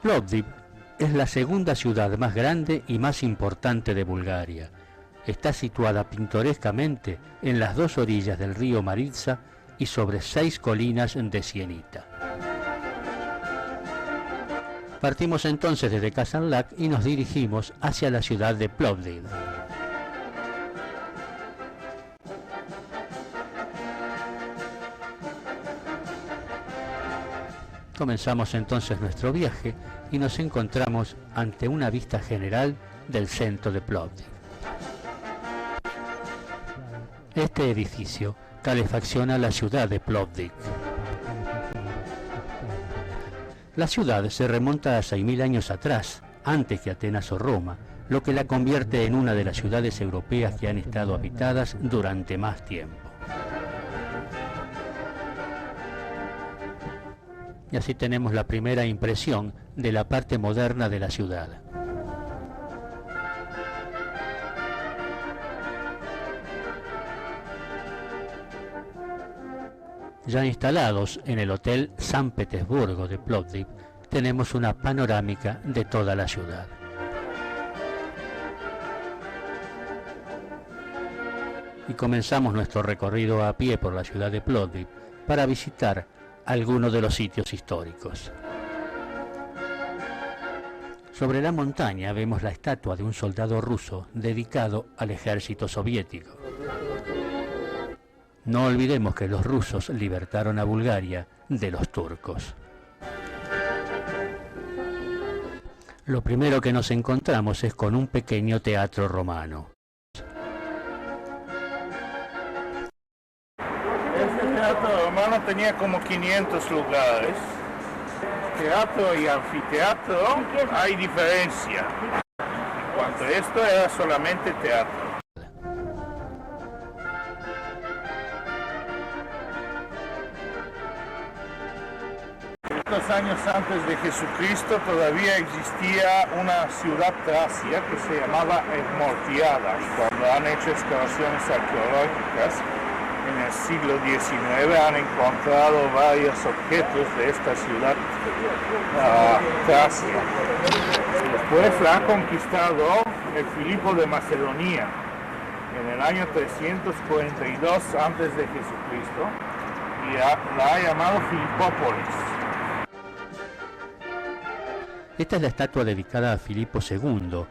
Plovdiv es la segunda ciudad más grande y más importante de Bulgaria. Está situada pintorescamente en las dos orillas del río Maritsa y sobre 6 colinas de sienita. Partimos entonces desde Kazanlak y nos dirigimos hacia la ciudad de Plovdiv. Comenzamos entonces nuestro viaje y nos encontramos ante una vista general del centro de Plovdiv. Este edificio calefacciona la ciudad de Plovdiv. La ciudad se remonta a 6.000 años atrás, antes que Atenas o Roma, lo que la convierte en una de las ciudades europeas que han estado habitadas durante más tiempo. Y así tenemos la primera impresión de la parte moderna de la ciudad. Ya instalados en el Hotel San Petersburgo de Plovdiv, tenemos una panorámica de toda la ciudad. Y comenzamos nuestro recorrido a pie por la ciudad de Plovdiv para visitar algunos de los sitios históricos. Sobre la montaña vemos la estatua de un soldado ruso dedicado al ejército soviético. No olvidemos que los rusos libertaron a Bulgaria de los turcos. Lo primero que nos encontramos es con un pequeño teatro romano. Este teatro romano tenía como 500 lugares. Teatro y anfiteatro hay diferencia. En cuanto a esto, era solamente teatro. Años antes de Jesucristo todavía existía una ciudad tracia que se llamaba Edmortiada, y cuando han hecho excavaciones arqueológicas en el siglo XIX han encontrado varios objetos de esta ciudad tracia. Después la ha conquistado el Filipo de Macedonia en el año 342 antes de Jesucristo y la ha llamado Filipópolis. Esta es la estatua dedicada a Filipo II,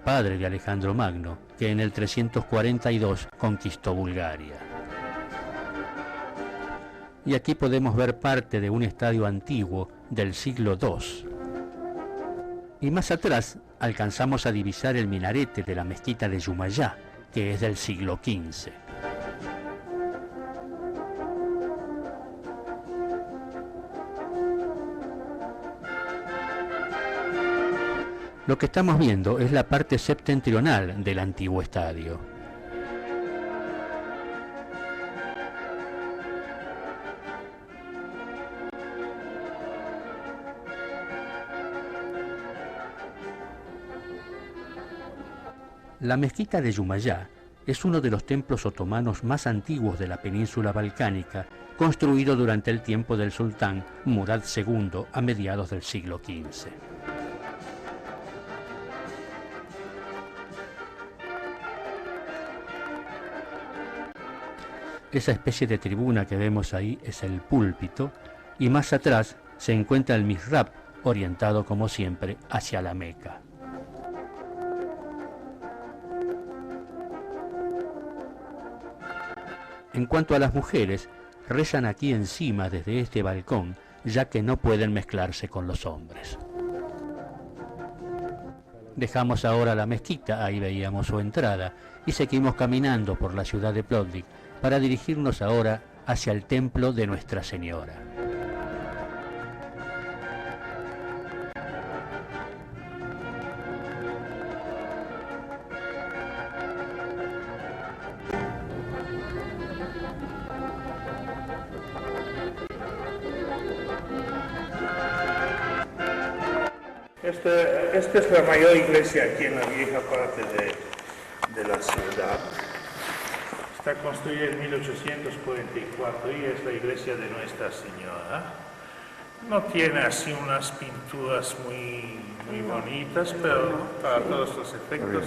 padre de Alejandro Magno, que en el 342 conquistó Bulgaria. Y aquí podemos ver parte de un estadio antiguo del siglo II. Y más atrás alcanzamos a divisar el minarete de la mezquita de Yumayá, que es del siglo XV. Lo que estamos viendo es la parte septentrional del antiguo estadio. La mezquita de Yumayá es uno de los templos otomanos más antiguos de la península balcánica, construido durante el tiempo del sultán Murad II a mediados del siglo XV. Esa especie de tribuna que vemos ahí es el púlpito, y más atrás se encuentra el mihrab, orientado como siempre hacia la Meca. En cuanto a las mujeres, rezan aquí encima desde este balcón, ya que no pueden mezclarse con los hombres. Dejamos ahora la mezquita, ahí veíamos su entrada, y seguimos caminando por la ciudad de Plovdiv para dirigirnos ahora hacia el templo de Nuestra Señora. Esta es la mayor iglesia aquí en la vieja parte de la ciudad. Está construida en 1844 y es la iglesia de Nuestra Señora. No tiene así unas pinturas muy bonitas, pero para todos los efectos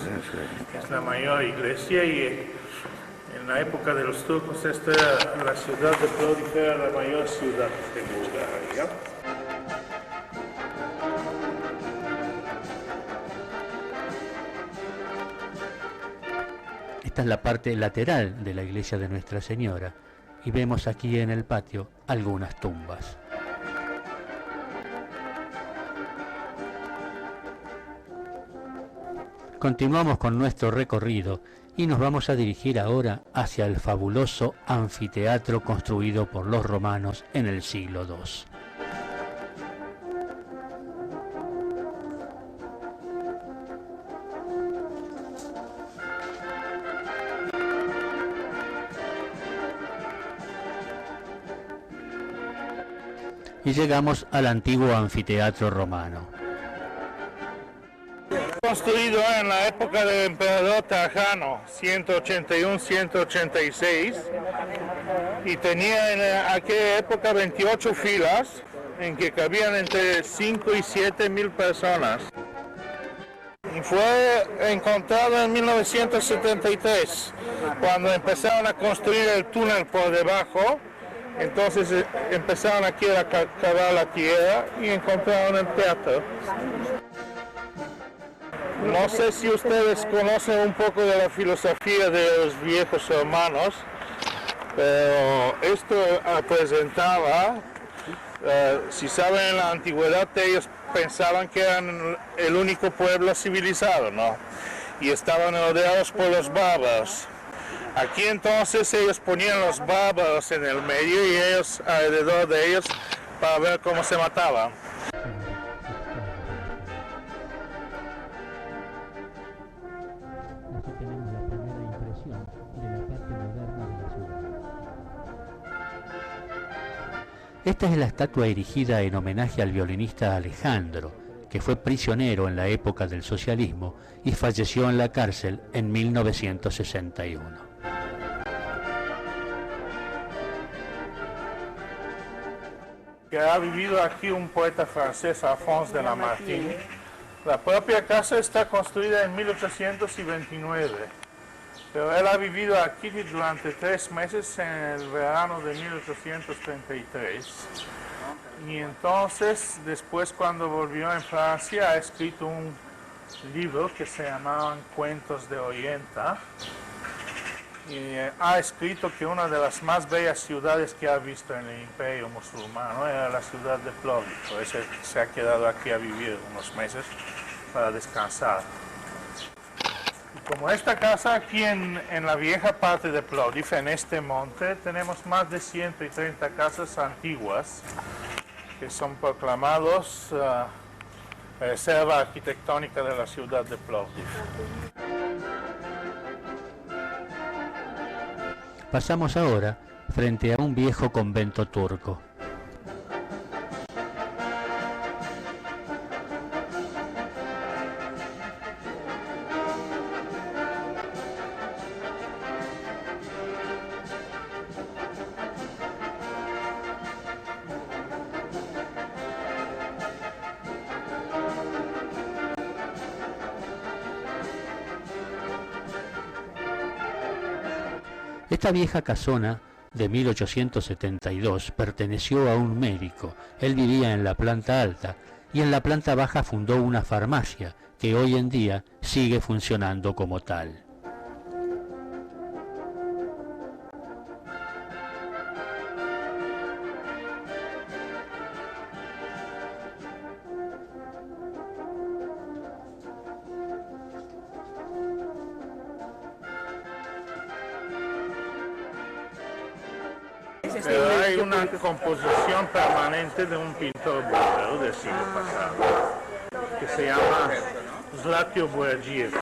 es la mayor iglesia y en la época de los turcos esta era la ciudad de Plovdiv, era la mayor ciudad de Bulgaria. Esta es la parte lateral de la iglesia de Nuestra Señora y vemos aquí en el patio algunas tumbas. Continuamos con nuestro recorrido y nos vamos a dirigir ahora hacia el fabuloso anfiteatro construido por los romanos en el siglo II. Y llegamos al antiguo anfiteatro romano. Construido en la época del emperador Trajano, 181-186, y tenía en aquella época 28 filas en que cabían entre 5 y 7 mil personas. Y fue encontrado en 1973, cuando empezaron a construir el túnel por debajo. Entonces empezaron aquí a cavar la tierra y encontraron el teatro. No sé si ustedes conocen un poco de la filosofía de los viejos romanos, pero esto representaba, si saben, en la antigüedad ellos pensaban que eran el único pueblo civilizado, ¿no? Y estaban rodeados por los bárbaros. Aquí entonces ellos ponían los bárbaros en el medio y ellos alrededor de ellos para ver cómo se mataban. Aquí tenemos la primera impresión de la parte moderna de la ciudad. Esta es la estatua erigida en homenaje al violinista Alejandro, que fue prisionero en la época del socialismo y falleció en la cárcel en 1961. Que ha vivido aquí un poeta francés, Alphonse de Lamartine. La propia casa está construida en 1829, pero él ha vivido aquí durante 3 meses en el verano de 1833. Y entonces, después cuando volvió en Francia, ha escrito un libro que se llamaban Cuentos de Orienta. Y ha escrito que una de las más bellas ciudades que ha visto en el Imperio Musulmán era la ciudad de Plovdiv. Por eso se ha quedado aquí a vivir unos meses para descansar. Y como esta casa aquí en la vieja parte de Plovdiv, en este monte, tenemos más de 130 casas antiguas que son proclamados reserva arquitectónica de la ciudad de Plovdiv. Pasamos ahora frente a un viejo convento turco. Esta vieja casona de 1872 perteneció a un médico. Él vivía en la planta alta y en la planta baja fundó una farmacia que hoy en día sigue funcionando como tal. Pero hay una composición permanente de un pintor búlgaro del siglo pasado que se llama Zlatko Boyadžiev.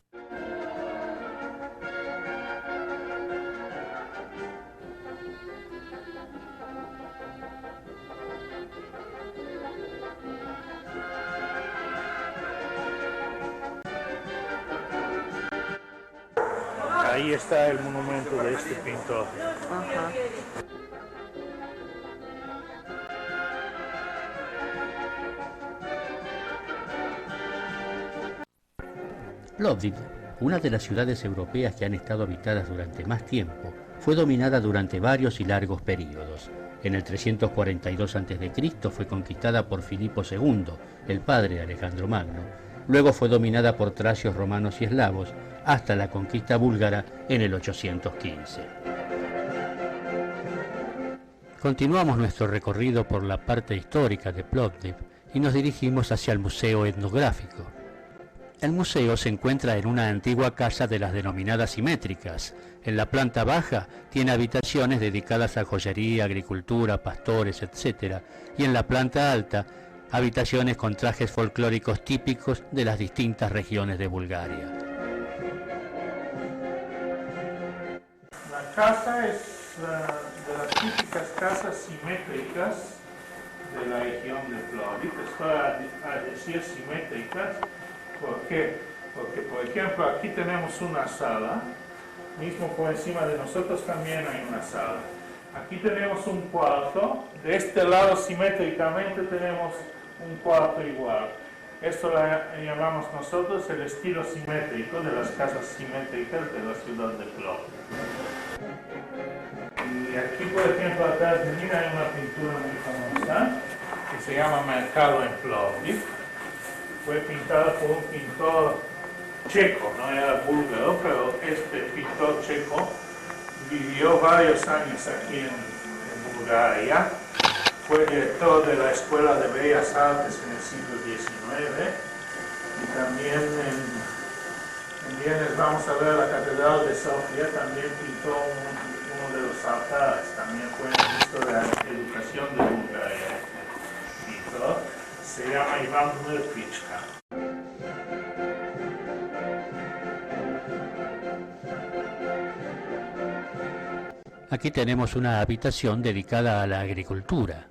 Ahí está el monumento de este pintor. Plovdiv, una de las ciudades europeas que han estado habitadas durante más tiempo, fue dominada durante varios y largos períodos. En el 342 a.C. fue conquistada por Filipo II, el padre de Alejandro Magno. Luego fue dominada por tracios, romanos y eslavos, hasta la conquista búlgara en el 815. Continuamos nuestro recorrido por la parte histórica de Plovdiv y nos dirigimos hacia el Museo Etnográfico. El museo se encuentra en una antigua casa de las denominadas simétricas. En la planta baja tiene habitaciones dedicadas a joyería, agricultura, pastores, etc. Y en la planta alta, habitaciones con trajes folclóricos típicos de las distintas regiones de Bulgaria. La casa es de las típicas casas simétricas de la región de Plovdiv. Estoy a decir simétricas. ¿Por qué? Porque, por ejemplo, aquí tenemos una sala, mismo por encima de nosotros también hay una sala. Aquí tenemos un cuarto, de este lado simétricamente tenemos un cuarto igual. Esto lo llamamos nosotros el estilo simétrico de las casas simétricas de la ciudad de Plovdiv. Y aquí, por ejemplo, atrás de mí hay una pintura muy famosa que se llama Mercado en Plovdiv. Fue pintada por un pintor checo, no era búlgaro, pero este pintor checo vivió varios años aquí en Bulgaria. Fue director de la Escuela de Bellas Artes en el siglo XIX y también en viernes vamos a ver la Catedral de Sofía, también pintó uno de los altares, también fue ministro de la Educación de Bulgaria. Pintor. Se llama Iván Mrpichka. Aquí tenemos una habitación dedicada a la agricultura.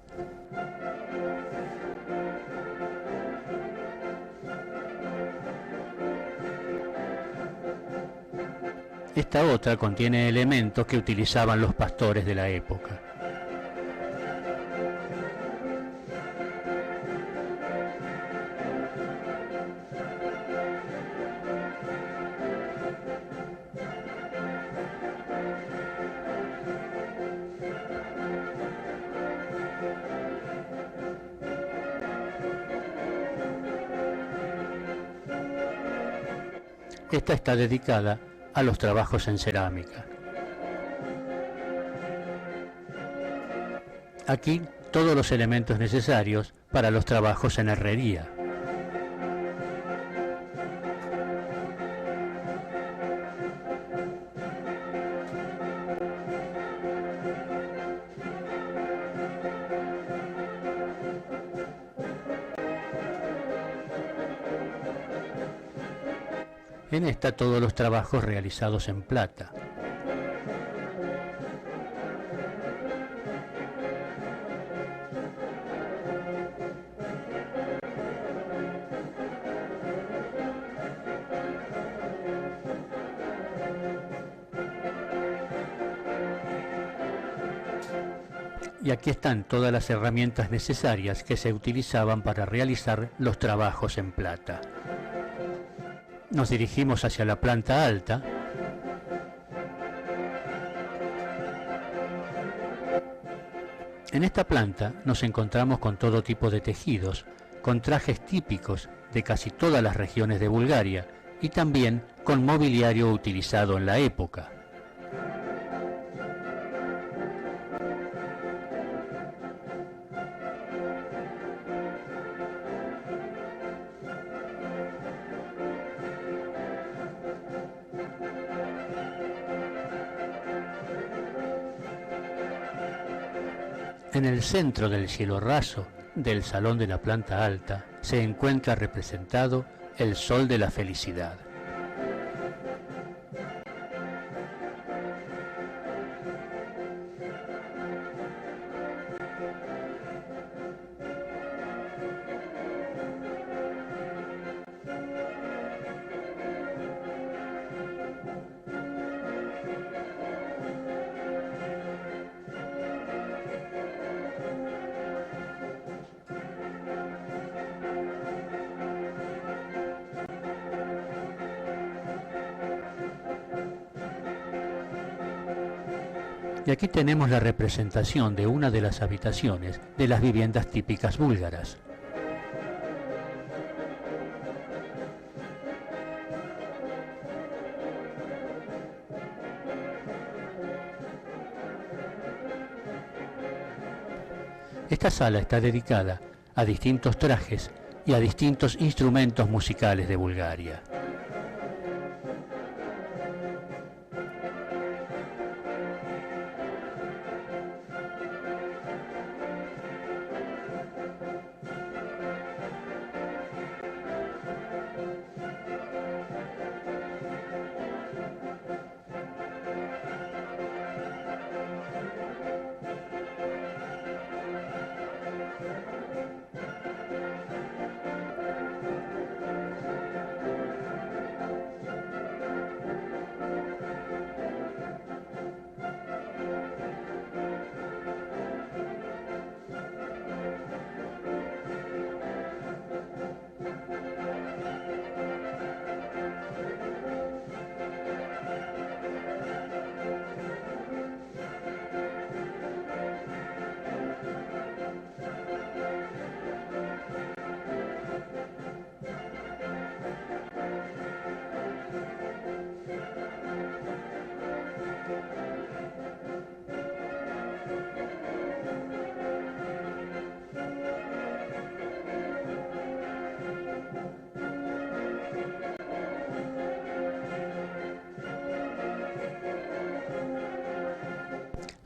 Esta otra contiene elementos que utilizaban los pastores de la época. Esta está dedicada a los trabajos en cerámica. Aquí todos los elementos necesarios para los trabajos en herrería. En esta todos los trabajos realizados en plata. Y aquí están todas las herramientas necesarias que se utilizaban para realizar los trabajos en plata. Nos dirigimos hacia la planta alta. En esta planta nos encontramos con todo tipo de tejidos, con trajes típicos de casi todas las regiones de Bulgaria y también con mobiliario utilizado en la época. En el centro del cielo raso del salón de la planta alta se encuentra representado el sol de la felicidad. Y aquí tenemos la representación de una de las habitaciones de las viviendas típicas búlgaras. Esta sala está dedicada a distintos trajes y a distintos instrumentos musicales de Bulgaria.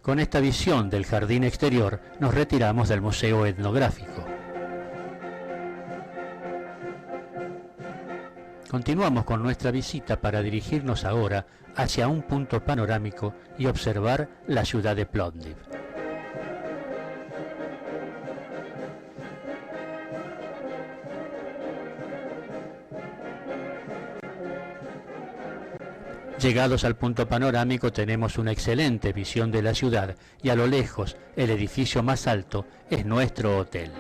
Con esta visión del jardín exterior nos retiramos del Museo Etnográfico. Continuamos con nuestra visita para dirigirnos ahora hacia un punto panorámico y observar la ciudad de Plovdiv. Llegados al punto panorámico tenemos una excelente visión de la ciudad y a lo lejos el edificio más alto es nuestro hotel.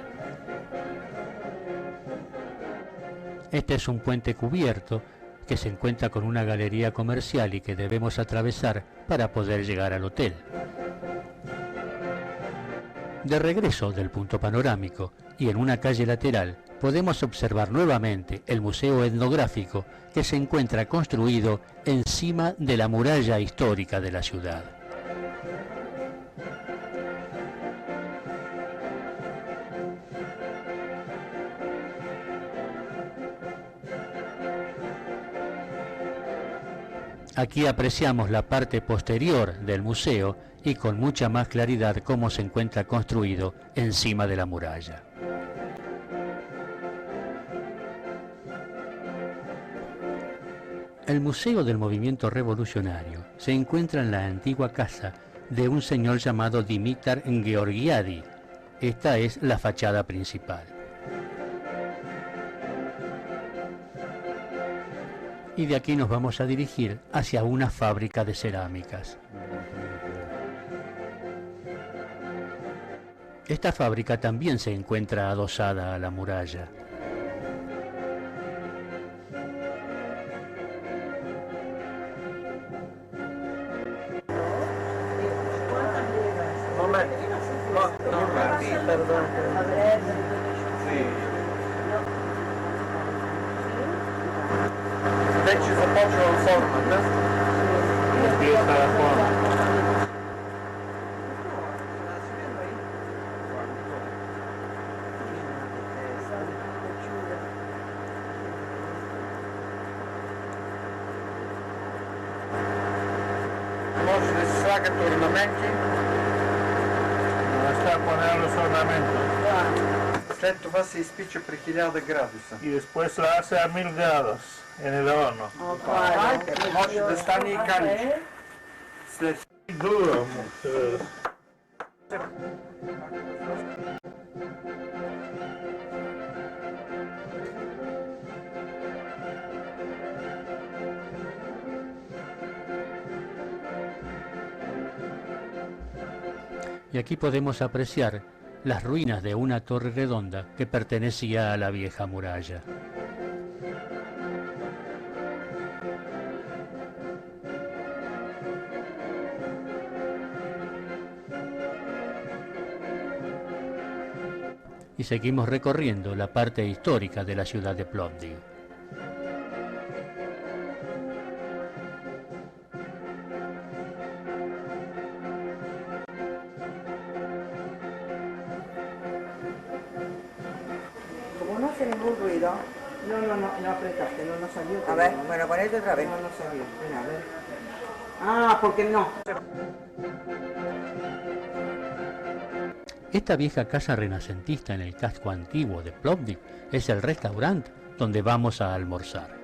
Este es un puente cubierto que se encuentra con una galería comercial y que debemos atravesar para poder llegar al hotel. De regreso del punto panorámico y en una calle lateral podemos observar nuevamente el Museo Etnográfico que se encuentra construido encima de la muralla histórica de la ciudad. Aquí apreciamos la parte posterior del museo y con mucha más claridad cómo se encuentra construido encima de la muralla. El Museo del Movimiento Revolucionario se encuentra en la antigua casa de un señor llamado Dimitar Georgiadi. Esta es la fachada principal. Y de aquí nos vamos a dirigir hacia una fábrica de cerámicas. Esta fábrica también se encuentra adosada a la muralla. Ci zapocciano il format, empieza la forma. Може да се слагат орнаменти? Non sta a poner los ornamentos. След това се изпича при 1000 градуса. Y después la hace a 1000 grados en el horno. Може да стане и калиш. След Duro. Y aquí podemos apreciar las ruinas de una torre redonda que pertenecía a la vieja muralla. y seguimos recorriendo la parte histórica de la ciudad de Plovdiv. Como no hace ningún ruido, no apretaste, no salió. A ver, bueno, ponete otra vez. No salió, espera, a ver. Ah, porque no. Esta vieja casa renacentista en el casco antiguo de Plovdiv es el restaurante donde vamos a almorzar.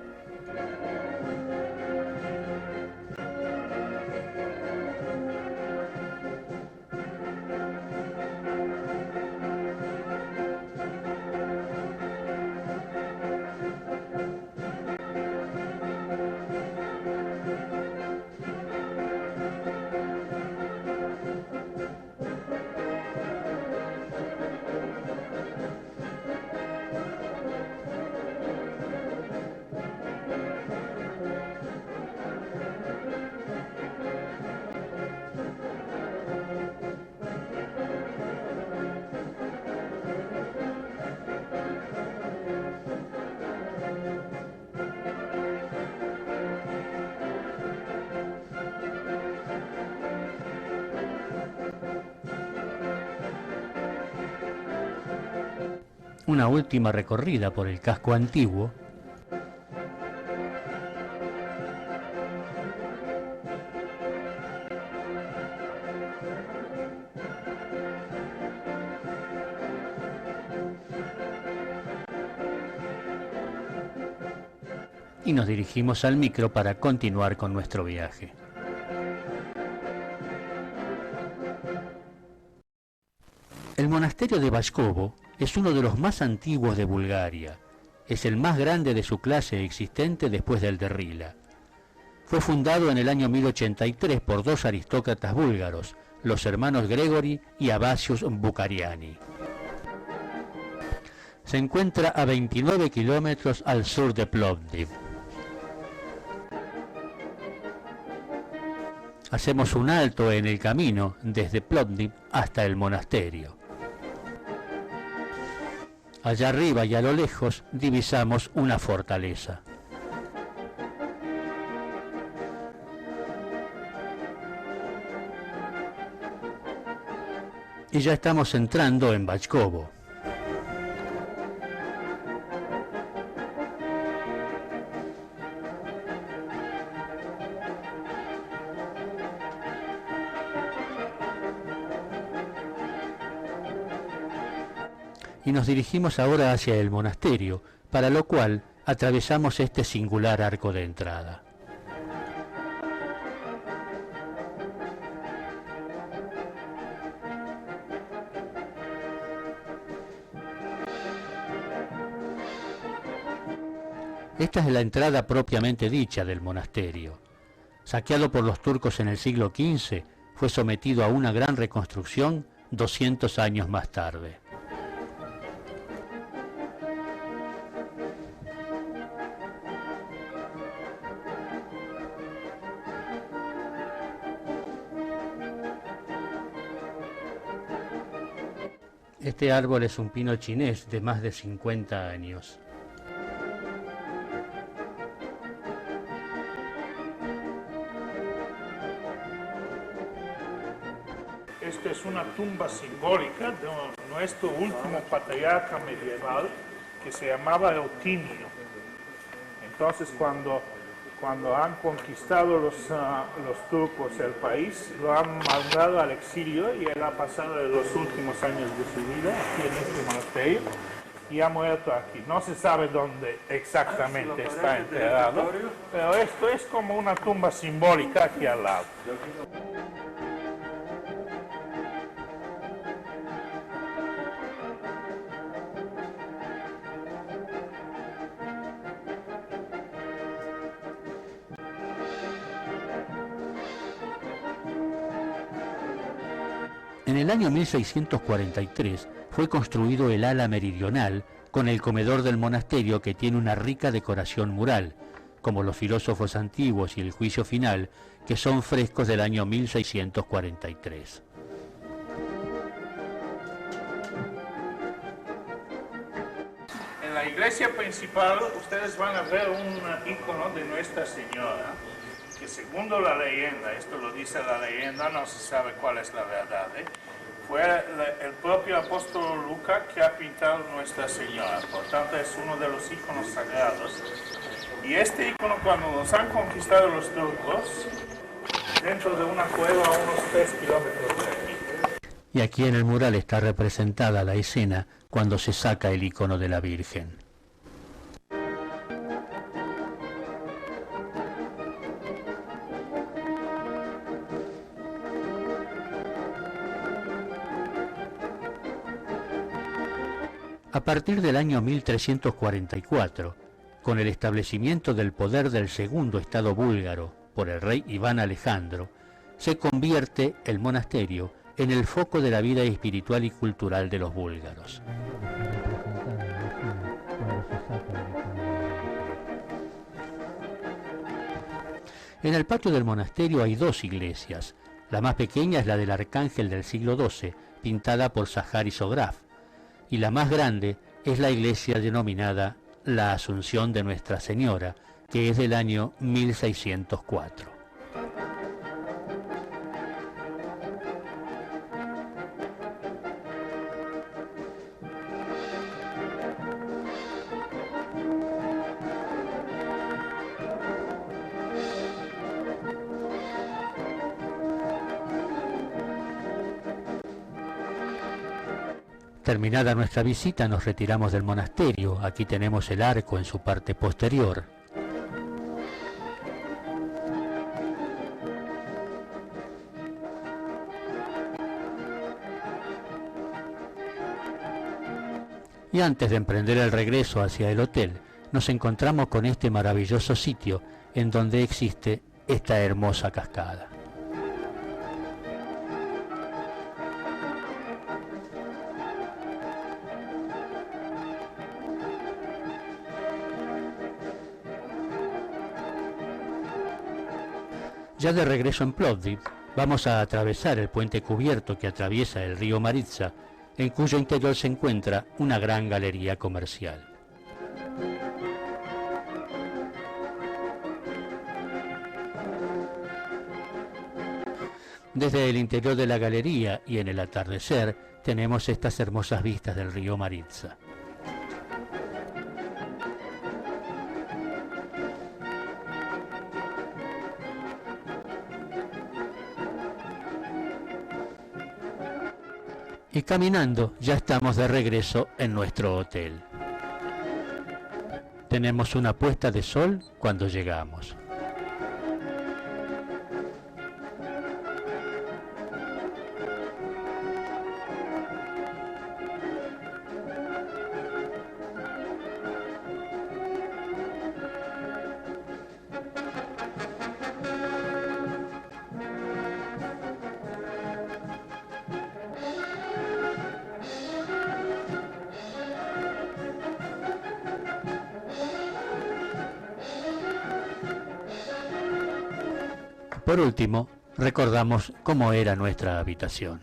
Una última recorrida por el casco antiguo y nos dirigimos al micro para continuar con nuestro viaje. El monasterio de Bashkovo es uno de los más antiguos de Bulgaria. Es el más grande de su clase existente después del de Rila. Fue fundado en el año 1083 por dos aristócratas búlgaros, los hermanos Gregory y Abbasios Bukariani. Se encuentra a 29 kilómetros al sur de Plovdiv. Hacemos un alto en el camino desde Plovdiv hasta el monasterio. Allá arriba y a lo lejos divisamos una fortaleza. Y ya estamos entrando en Bashkovo. Y nos dirigimos ahora hacia el monasterio, para lo cual atravesamos este singular arco de entrada. Esta es la entrada propiamente dicha del monasterio. Saqueado por los turcos en el siglo XV, fue sometido a una gran reconstrucción 200 años más tarde. Este árbol es un pino chinés de más de 50 años. Esta es una tumba simbólica de nuestro último patriarca medieval que se llamaba Eutimio. Entonces cuando han conquistado los turcos el país, lo han mandado al exilio y él ha pasado los últimos años de su vida aquí en este monasterio y ha muerto aquí. No se sabe dónde exactamente está enterrado, pero esto es como una tumba simbólica aquí al lado. En el año 1643 fue construido el ala meridional con el comedor del monasterio que tiene una rica decoración mural, como los filósofos antiguos y el juicio final, que son frescos del año 1643. iglesia principal ustedes van a ver un icono de Nuestra Señora, que según la leyenda, esto lo dice la leyenda, no se sabe cuál es la verdad, fue el propio apóstol Lucas que ha pintado Nuestra Señora, por tanto es uno de los iconos sagrados. Y este icono, cuando nos han conquistado los turcos, dentro de una cueva a unos 3 kilómetros de aquí. Y aquí en el mural está representada la escena cuando se saca el icono de la Virgen. A partir del año 1344, con el establecimiento del poder del segundo estado búlgaro por el rey Iván Alejandro, se convierte el monasterio en el foco de la vida espiritual y cultural de los búlgaros. En el patio del monasterio hay 2 iglesias. La más pequeña es la del Arcángel del siglo XII, pintada por Zaharí Sograf, y la más grande es la iglesia denominada la Asunción de Nuestra Señora, que es del año 1604. Terminada nuestra visita, nos retiramos del monasterio. Aquí tenemos el arco en su parte posterior. Y antes de emprender el regreso hacia el hotel, nos encontramos con este maravilloso sitio en donde existe esta hermosa cascada. Ya de regreso en Plovdiv, vamos a atravesar el puente cubierto que atraviesa el río Maritsa, en cuyo interior se encuentra una gran galería comercial. Desde el interior de la galería y en el atardecer tenemos estas hermosas vistas del río Maritsa. Y caminando ya estamos de regreso en nuestro hotel. Tenemos una puesta de sol cuando llegamos. Por último, recordamos cómo era nuestra habitación.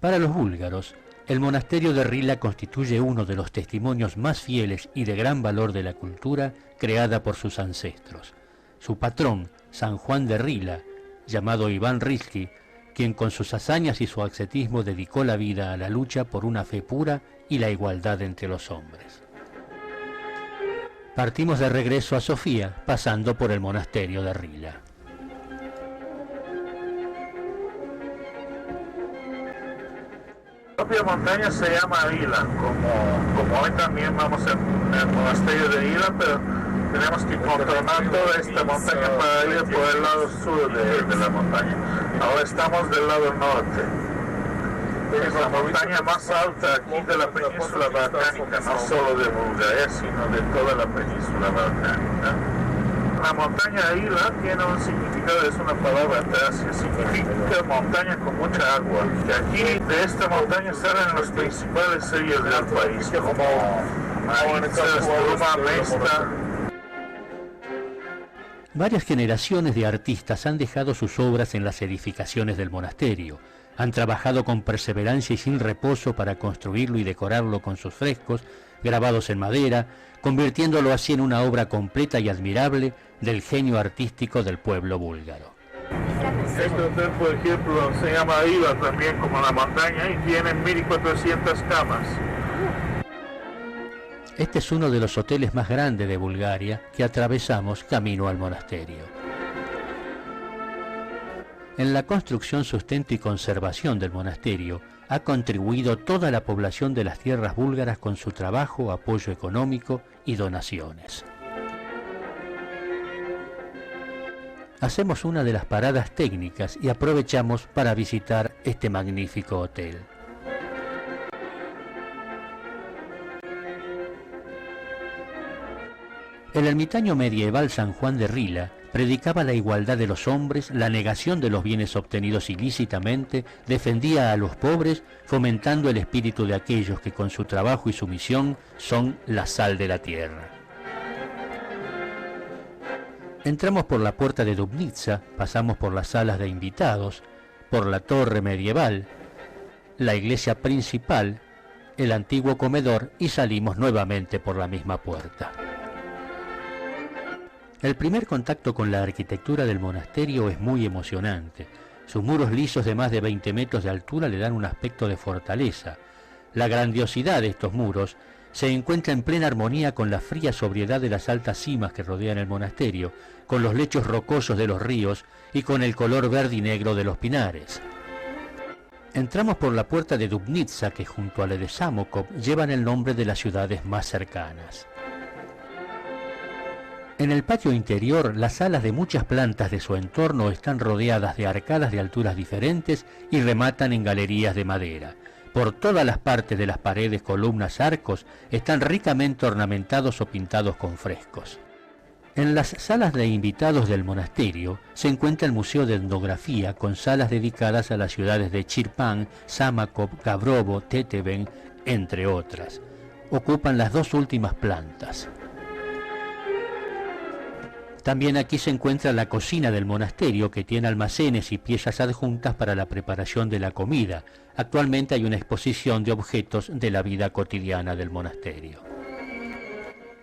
Para los búlgaros, el monasterio de Rila constituye uno de los testimonios más fieles y de gran valor de la cultura creada por sus ancestros. Su patrón, San Juan de Rila, llamado Iván Rilski, quien con sus hazañas y su ascetismo dedicó la vida a la lucha por una fe pura y la igualdad entre los hombres. Partimos de regreso a Sofía, pasando por el monasterio de Rila. La propia montaña se llama Rila, como hoy también vamos al monasterio de Rila, pero tenemos que contornar toda esta montaña para ir por el lado sur de la montaña. Ahora estamos del lado norte. Es la montaña más alta aquí de la península balcánica, no solo de Bulgaria, sino de toda la península balcánica. La montaña Rila tiene un significado, es una palabra tracia, significa montaña con mucha agua. Y aquí de esta montaña salen los principales ríos del país, como Varias generaciones de artistas han dejado sus obras en las edificaciones del monasterio. Han trabajado con perseverancia y sin reposo para construirlo y decorarlo con sus frescos, grabados en madera, convirtiéndolo así en una obra completa y admirable del genio artístico del pueblo búlgaro. Este hotel, por ejemplo, se llama Iva también, como la montaña, y tiene 1400 camas. Este es uno de los hoteles más grandes de Bulgaria que atravesamos camino al monasterio. En la construcción, sustento y conservación del monasterio ha contribuido toda la población de las tierras búlgaras con su trabajo, apoyo económico y donaciones. Hacemos una de las paradas técnicas y aprovechamos para visitar este magnífico hotel. El ermitaño medieval San Juan de Rila predicaba la igualdad de los hombres, la negación de los bienes obtenidos ilícitamente, defendía a los pobres, fomentando el espíritu de aquellos que con su trabajo y su misión son la sal de la tierra. Entramos por la puerta de Dubnitsa, pasamos por las salas de invitados, por la torre medieval, la iglesia principal, el antiguo comedor y salimos nuevamente por la misma puerta. El primer contacto con la arquitectura del monasterio es muy emocionante. Sus muros lisos de más de 20 metros de altura le dan un aspecto de fortaleza. La grandiosidad de estos muros se encuentra en plena armonía con la fría sobriedad de las altas cimas que rodean el monasterio, con los lechos rocosos de los ríos y con el color verde y negro de los pinares. Entramos por la puerta de Dubnitsa, que junto a la de Samokov llevan el nombre de las ciudades más cercanas. En el patio interior, las salas de muchas plantas de su entorno están rodeadas de arcadas de alturas diferentes y rematan en galerías de madera. Por todas las partes de las paredes, columnas, arcos, están ricamente ornamentados o pintados con frescos. En las salas de invitados del monasterio se encuentra el Museo de Etnografía, con salas dedicadas a las ciudades de Chirpan, Samokov, Gavrovo, Teteben, entre otras. Ocupan las dos últimas plantas. También aquí se encuentra la cocina del monasterio, que tiene almacenes y piezas adjuntas para la preparación de la comida. Actualmente hay una exposición de objetos de la vida cotidiana del monasterio.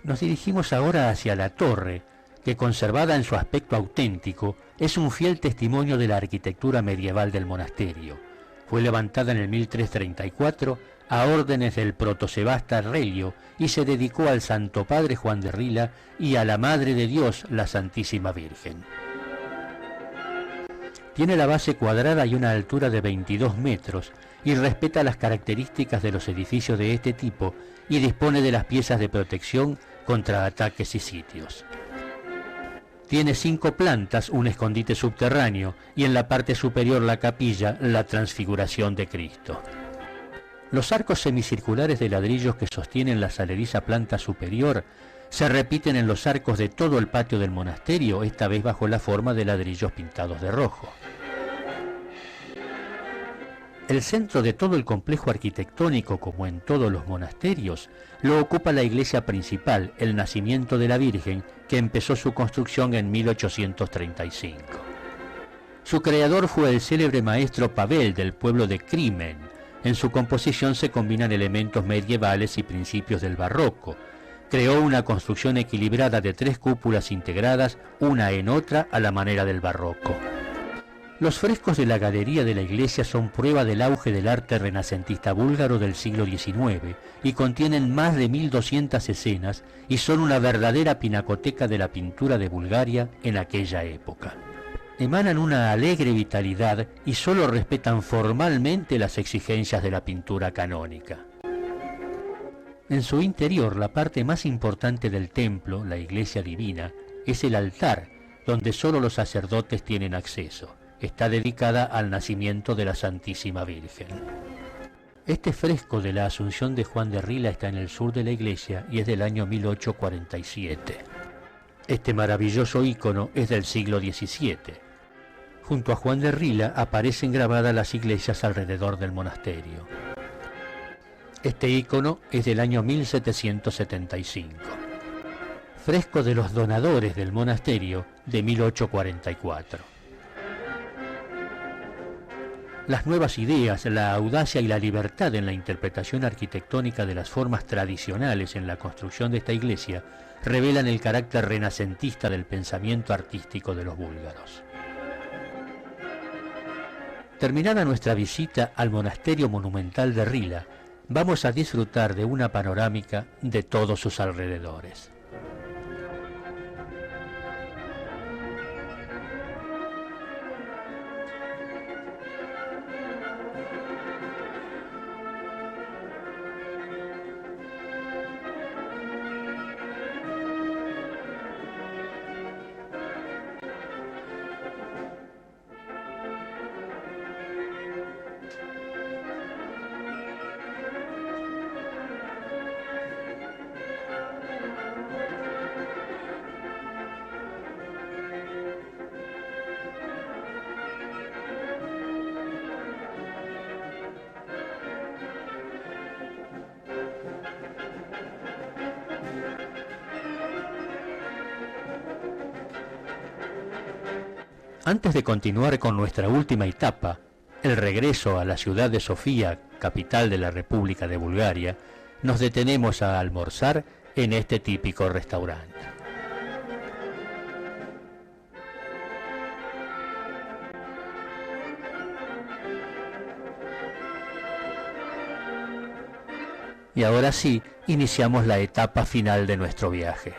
Nos dirigimos ahora hacia la torre, que conservada en su aspecto auténtico, es un fiel testimonio de la arquitectura medieval del monasterio. Fue levantada en el 1334 a órdenes del protosebasta Relio y se dedicó al Santo Padre Juan de Rila y a la Madre de Dios, la Santísima Virgen. Tiene la base cuadrada y una altura de 22 metros y respeta las características de los edificios de este tipo y dispone de las piezas de protección contra ataques y sitios. Tiene 5 plantas, un escondite subterráneo y en la parte superior la capilla, la Transfiguración de Cristo. Los arcos semicirculares de ladrillos que sostienen la salediza planta superior se repiten en los arcos de todo el patio del monasterio, esta vez bajo la forma de ladrillos pintados de rojo. El centro de todo el complejo arquitectónico, como en todos los monasterios, lo ocupa la iglesia principal, el Nacimiento de la Virgen, que empezó su construcción en 1835. Su creador fue el célebre maestro Pavel del pueblo de Crimen. En su composición se combinan elementos medievales y principios del barroco. Creó una construcción equilibrada de 3 cúpulas integradas, una en otra, a la manera del barroco. Los frescos de la galería de la iglesia son prueba del auge del arte renacentista búlgaro del siglo XIX y contienen más de 1200 escenas y son una verdadera pinacoteca de la pintura de Bulgaria en aquella época. Emanan una alegre vitalidad y solo respetan formalmente las exigencias de la pintura canónica. En su interior, la parte más importante del templo, la iglesia divina, es el altar, donde solo los sacerdotes tienen acceso. Está dedicada al nacimiento de la Santísima Virgen. Este fresco de la Asunción de Juan de Rila está en el sur de la iglesia y es del año 1847. Este maravilloso ícono es del siglo XVII. Junto a Juan de Rila aparecen grabadas las iglesias alrededor del monasterio. Este ícono es del año 1775, fresco de los donadores del monasterio de 1844. Las nuevas ideas, la audacia y la libertad en la interpretación arquitectónica de las formas tradicionales en la construcción de esta iglesia revelan el carácter renacentista del pensamiento artístico de los búlgaros. Terminada nuestra visita al monasterio monumental de Rila, vamos a disfrutar de una panorámica de todos sus alrededores. Antes de continuar con nuestra última etapa, el regreso a la ciudad de Sofía, capital de la República de Bulgaria, nos detenemos a almorzar en este típico restaurante. Y ahora sí, iniciamos la etapa final de nuestro viaje.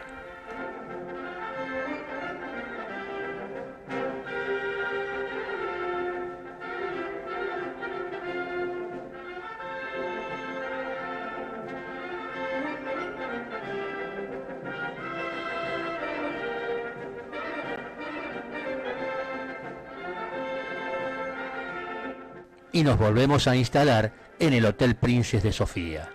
Y nos volvemos a instalar en el Hotel Princes de Sofía.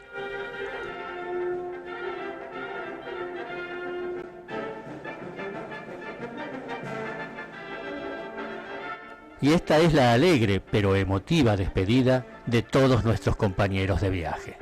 Y esta es la alegre pero emotiva despedida de todos nuestros compañeros de viaje.